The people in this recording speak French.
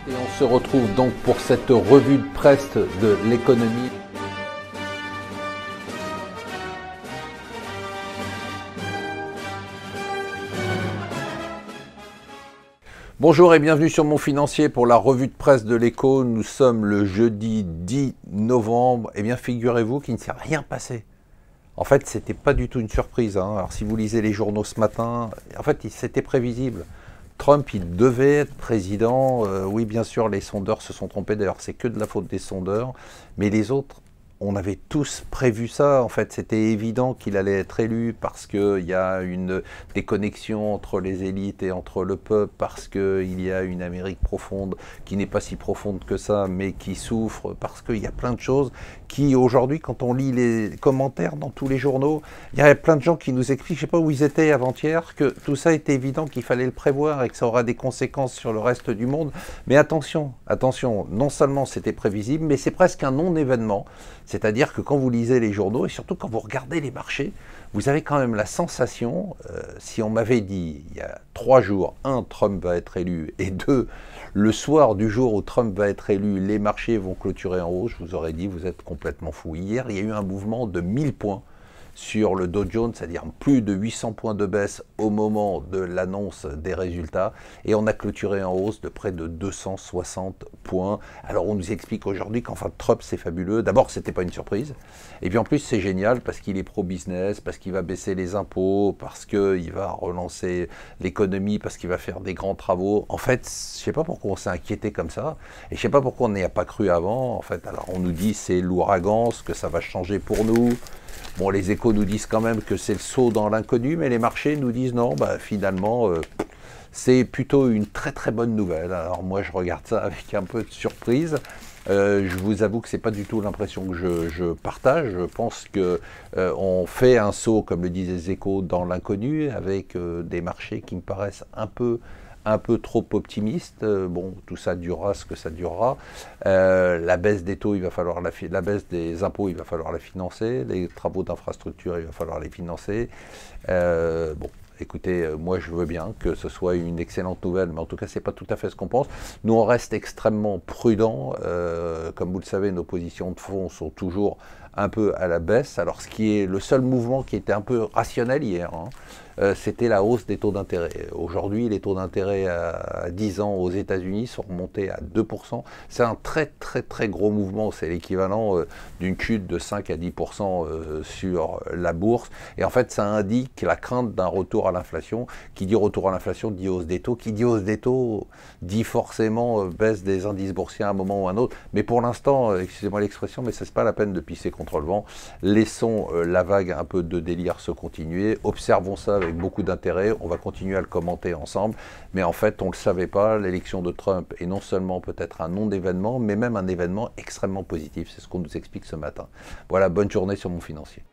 Et on se retrouve donc pour cette revue de presse de l'économie. Bonjour et bienvenue sur Mon Financier pour la revue de presse de l'écho. Nous sommes le jeudi 10 novembre. Eh bien, figurez-vous qu'il ne s'est rien passé. En fait, c'était pas du tout une surprise. Alors, si vous lisez les journaux ce matin, en fait, c'était prévisible. Trump, il devait être président. Oui, bien sûr, les sondeurs se sont trompés. D'ailleurs, c'est que de la faute des sondeurs. Mais les autres, on avait tous prévu ça. En fait, c'était évident qu'il allait être élu parce qu'il y a une déconnexion entre les élites et entre le peuple, parce qu'il y a une Amérique profonde qui n'est pas si profonde que ça, mais qui souffre, parce qu'il y a plein de choses qui, aujourd'hui, quand on lit les commentaires dans tous les journaux, il y a plein de gens qui nous expliquent, je ne sais pas où ils étaient avant-hier, que tout ça était évident, qu'il fallait le prévoir et que ça aura des conséquences sur le reste du monde. Mais attention, attention, non seulement c'était prévisible, mais c'est presque un non-événement. C'est-à-dire que quand vous lisez les journaux, et surtout quand vous regardez les marchés, vous avez quand même la sensation, si on m'avait dit il y a 3 jours, 1, Trump va être élu, et 2, le soir du jour où Trump va être élu, les marchés vont clôturer en hausse, je vous aurais dit, vous êtes complètement fou. Hier, il y a eu un mouvement de 1000 points sur le Dow Jones, c'est-à-dire plus de 800 points de baisse au moment de l'annonce des résultats, et on a clôturé en hausse de près de 260 points. Alors on nous explique aujourd'hui qu'enfin Trump c'est fabuleux. D'abord c'était pas une surprise, et puis en plus c'est génial parce qu'il est pro-business, parce qu'il va baisser les impôts, parce qu'il va relancer l'économie, parce qu'il va faire des grands travaux. En fait, je sais pas pourquoi on s'est inquiété comme ça, et je sais pas pourquoi on n'y a pas cru avant. En fait, alors on nous dit c'est l'ouragan, que ça va changer pour nous. Bon, les échos nous disent quand même que c'est le saut dans l'inconnu, mais les marchés nous disent non, finalement, c'est plutôt une très très bonne nouvelle. Alors moi, je regarde ça avec un peu de surprise. Je vous avoue que c'est pas du tout l'impression que je partage. Je pense que on fait un saut, comme le disent les échos, dans l'inconnu, avec des marchés qui me paraissent un peu trop optimiste. Bon, tout ça durera ce que ça durera. La baisse des taux, il va falloir la baisse des impôts, il va falloir la financer. Les travaux d'infrastructure, il va falloir les financer. Bon, écoutez, moi je veux bien que ce soit une excellente nouvelle, mais en tout cas c'est pas tout à fait ce qu'on pense. Nous on reste extrêmement prudents. Comme vous le savez, nos positions de fonds sont toujours un peu à la baisse. Alors ce qui est le seul mouvement qui était un peu rationnel hier, c'était la hausse des taux d'intérêt. Aujourd'hui, les taux d'intérêt à 10 ans aux États-Unis sont remontés à 2%. C'est un très très très gros mouvement. C'est l'équivalent d'une chute de 5 à 10% sur la bourse. Et en fait, ça indique la crainte d'un retour à l'inflation. Qui dit retour à l'inflation dit hausse des taux. Qui dit hausse des taux dit forcément baisse des indices boursiers à un moment ou à un autre. Mais pour l'instant, excusez-moi l'expression, mais ce n'est pas la peine de pisser contre le vent. Laissons la vague un peu de délire se continuer. Observons ça avec beaucoup d'intérêt, on va continuer à le commenter ensemble, mais en fait on ne le savait pas, l'élection de Trump est non seulement peut-être un non-événement, mais même un événement extrêmement positif, c'est ce qu'on nous explique ce matin. Voilà, bonne journée sur Mon Financier.